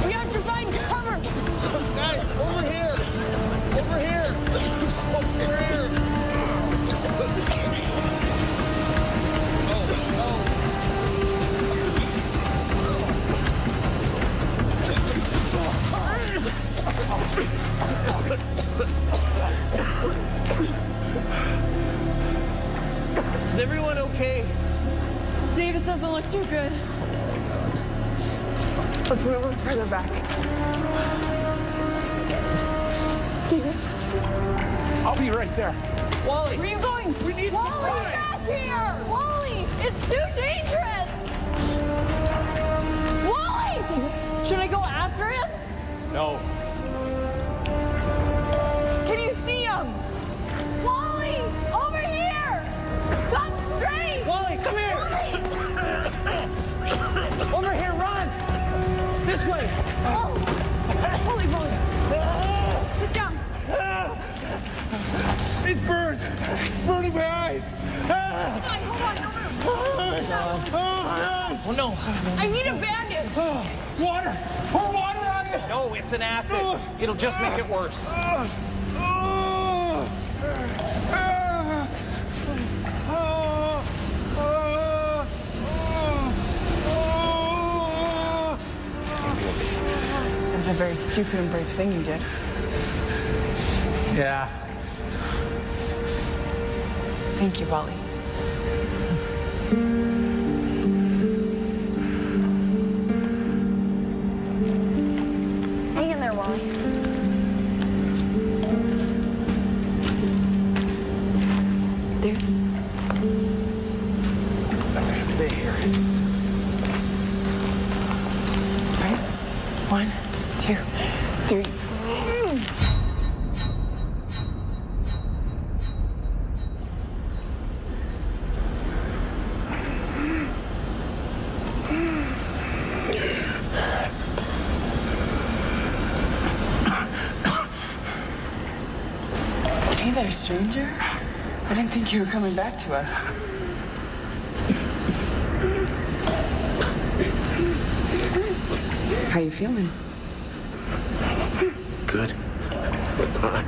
We have to find cover! Guys, over here! Over here! Over here! Is everyone okay? Davis doesn't look too good. Let's move him further back. Davis? I'll be right there. Wally! Where are you going? We need Wally, supplies! back here! Wally, it's too dangerous! Wally! Davis, should I go after him? No. Can you see him? Wally, over here! Come straight! Wally, come here! Wally! Over here, run! This way! Oh. Holy moly! Sit down. It burns! It's burning my eyes! Hold on. Oh no! I need a bandage. Water! Pour water on it! No, it's an acid. It'll just make it worse. It was a very stupid and brave thing you did. Yeah. Thank you, Wally. Hang in there, Wally. There's... Stay here. Right? 1, 2, 3. Hey there, stranger. I didn't think you were coming back to us. How you feeling? Good. Fine.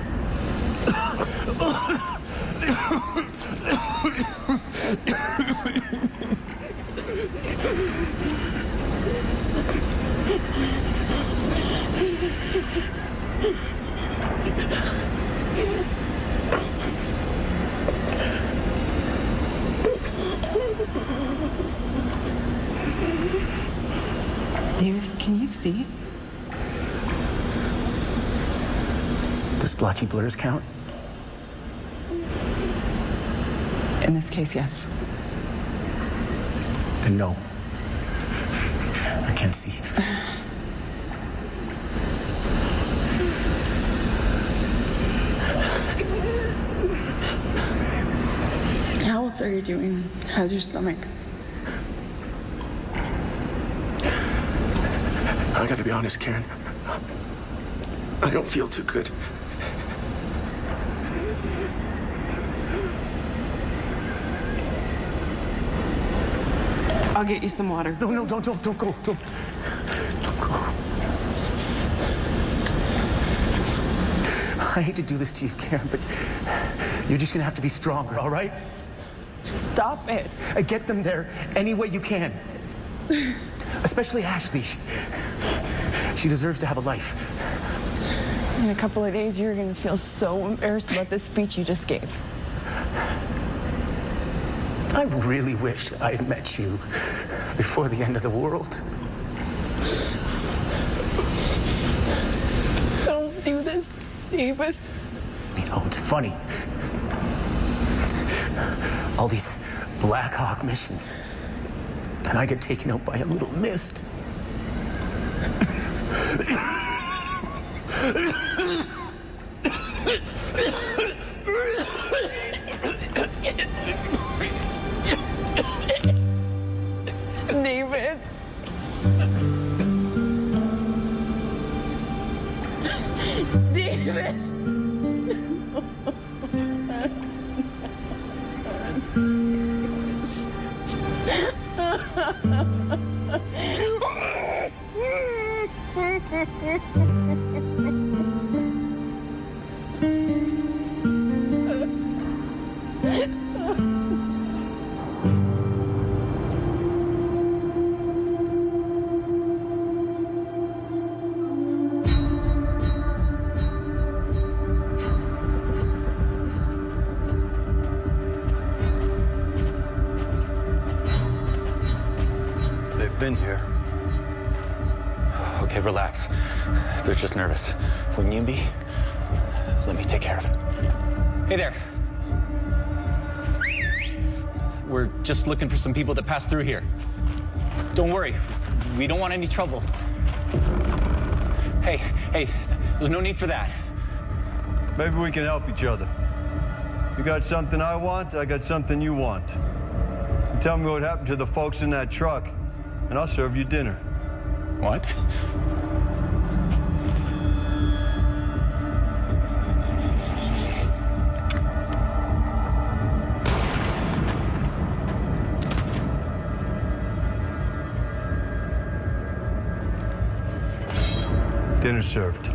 Davis, can you see? Does splotchy blurs count? In this case, yes. Then no. I can't see. How else are you doing? How's your stomach? I gotta be honest, Karen. I don't feel too good. I'll get you some water. No, don't go. Don't go. I hate to do this to you, Karen, but you're just gonna have to be stronger, all right? Stop it. Get them there any way you can. Especially Ashley. She deserves to have a life. In a couple of days, you're gonna feel so embarrassed about this speech you just gave. I really wish I had met you before the end of the world. Don't do this, Davis. You know, it's funny. All these Black Hawk missions, and I get taken out by a little mist. Davis. Davis. They've been here. Okay, relax. They're just nervous. Wouldn't you be? Let me take care of it. Hey there. We're just looking for some people that pass through here. Don't worry. We don't want any trouble. Hey, there's no need for that. Maybe we can help each other. You got something I want, I got something you want. You tell me what happened to the folks in that truck, and I'll serve you dinner. What? Dinner served.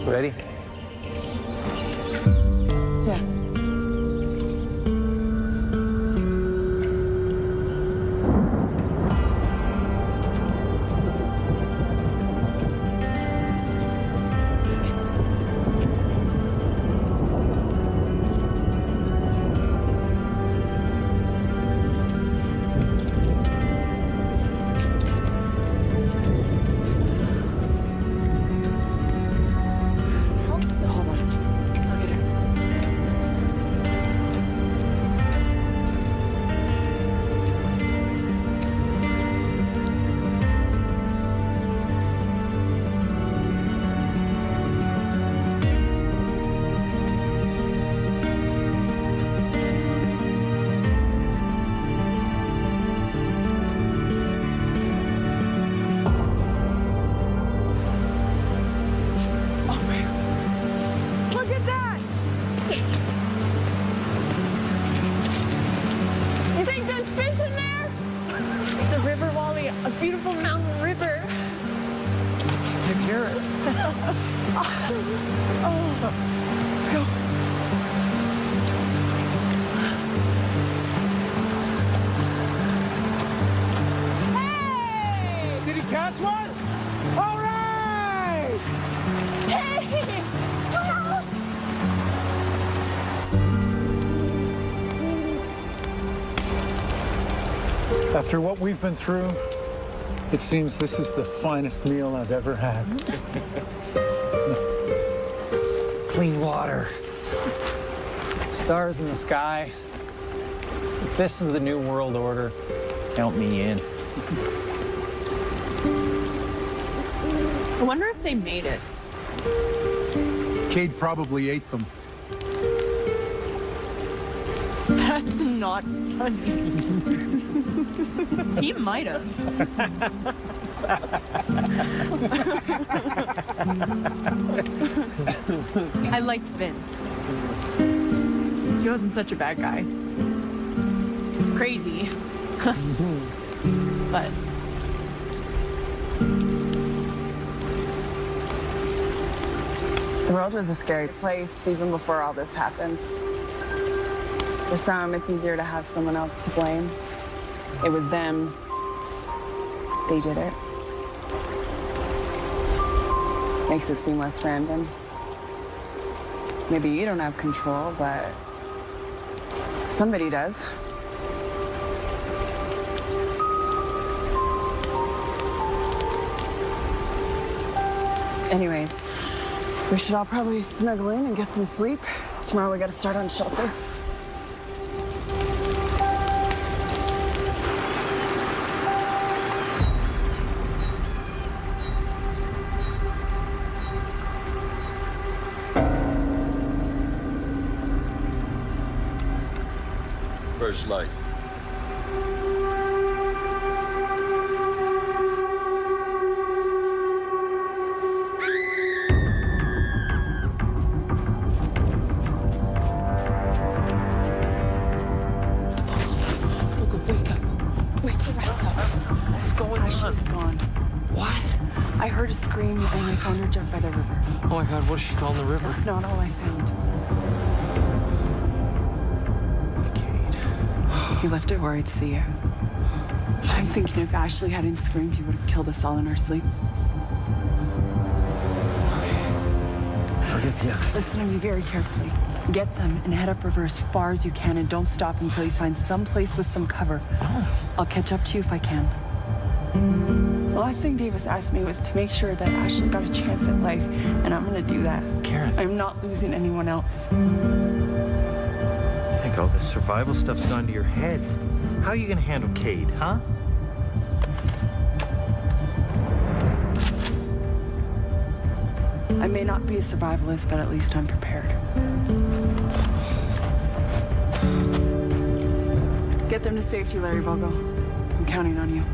Ready? Yeah. fish in there? It's a river, Wally. A beautiful mountain river. Take care of it. Let's go. Did he catch one? All right! Hey! After what we've been through, it seems this is the finest meal I've ever had. Clean water. Stars in the sky. If this is the new world order, count me in. I wonder if they made it. Cade probably ate them. That's not funny. He might have. I liked Vince. He wasn't such a bad guy. Crazy. But The world was a scary place even before all this happened. For some, it's easier to have someone else to blame. It was them. They did it. Makes it seem less random. Maybe you don't have control, but somebody does. Anyways, we should all probably snuggle in and get some sleep. Tomorrow we gotta start on shelter. First light. Wake the rats up. What's going on? Ashley's gone. What? I heard a scream and I found her jumped by the river. Oh my God, what if she fell in the river? That's not all I found. He left it where I'd see you. I'm thinking if Ashley hadn't screamed, he would have killed us all in our sleep. Forget the others. Listen to me very carefully. Get them and head upriver as far as you can and don't stop until you find some place with some cover. I'll catch up to you if I can. The last thing Davis asked me was to make sure that Ashley got a chance at life, and I'm gonna do that. Karen. I'm not losing anyone else. I think all this survival stuff's gone to your head. How are you gonna handle Cade, huh? I may not be a survivalist, but at least I'm prepared. Get them to safety, Larry Vogel. I'm counting on you.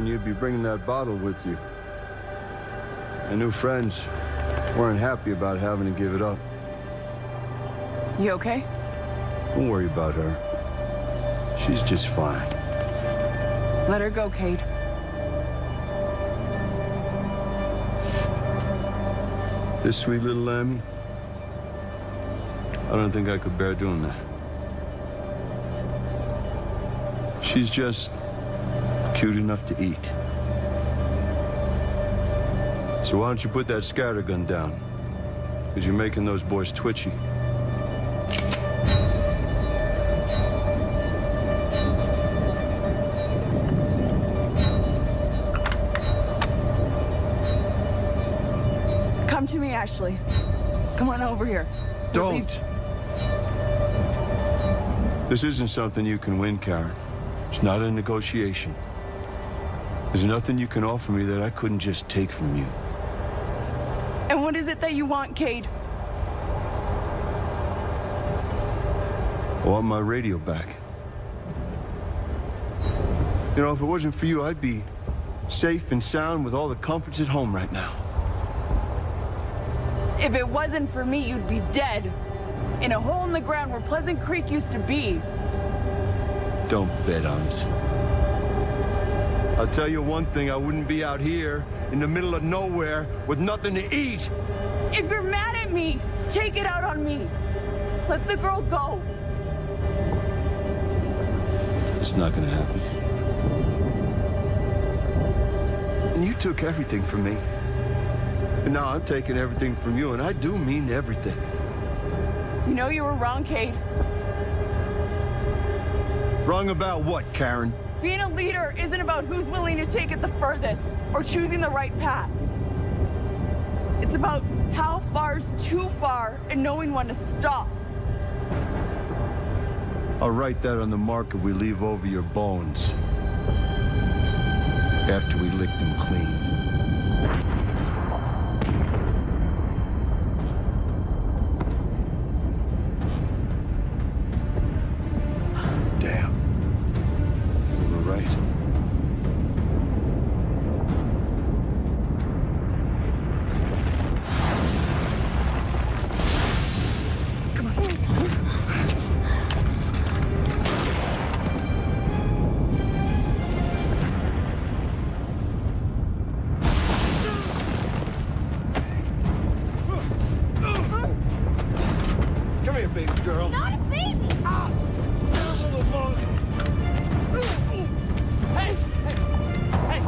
You'd be bringing that bottle with you. My new friends weren't happy about having to give it up. You okay? Don't worry about her. She's just fine. Let her go, Cade. This sweet little Lammy, I don't think I could bear doing that. She's just cute enough to eat. So why don't you put that scattergun down? Because you're making those boys twitchy. Come to me, Ashley. Come on over here. Don't. This isn't something you can win, Karen. It's not a negotiation. There's nothing you can offer me that I couldn't just take from you. And what is it that you want, Cade? I want my radio back. You know, if it wasn't for you, I'd be safe and sound with all the comforts at home right now. If it wasn't for me, you'd be dead. In a hole in the ground where Pleasant Creek used to be. Don't bet on it. I'll tell you one thing, I wouldn't be out here in the middle of nowhere with nothing to eat. If you're mad at me, take it out on me. Let the girl go. It's not gonna happen. And you took everything from me. And now I'm taking everything from you, and I do mean everything. You know you were wrong, Cade. Wrong about what, Karen? Being a leader isn't about who's willing to take it the furthest or choosing the right path. It's about how far's too far and knowing when to stop. I'll write that on the marker we leave over your bones. After we lick them clean. Damn. You were right. Come here, baby girl. Not a baby! Hey! Hey!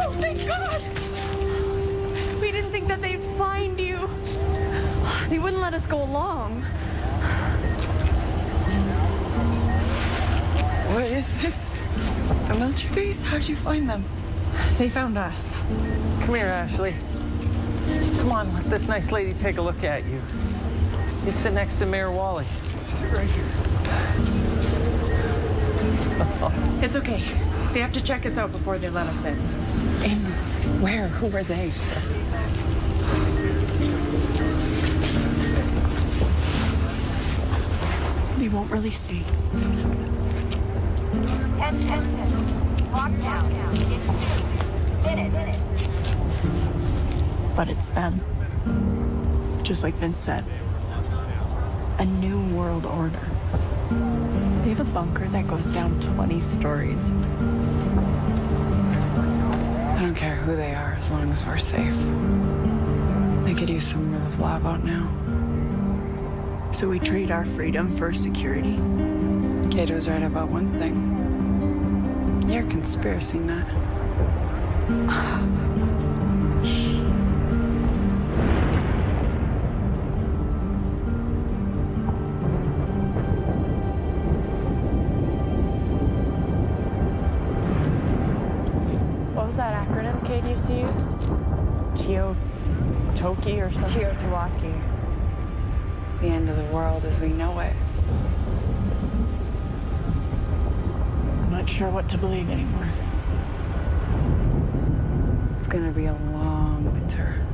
Oh, thank God! We didn't think that they'd find you. They wouldn't let us go along. What is this? A military base? How'd you find them? They found us. Come here, Ashley. Come on, let this nice lady take a look at you. You sit next to Mayor Wally. Sit right here. It's okay. They have to check us out before they let us in. In where? Who were they? They won't really say. But it's them. Just like Vince said. A new world order. They have a bunker that goes down 20 stories. I don't care who they are as long as we're safe. They could use some real lab out now. So we trade our freedom for security? Kate was right about one thing. You're a conspiracy nut. shade used to use? Toki or something? Teotihuacan. The end of the world as we know it. I'm not sure what to believe anymore. It's gonna be a long winter.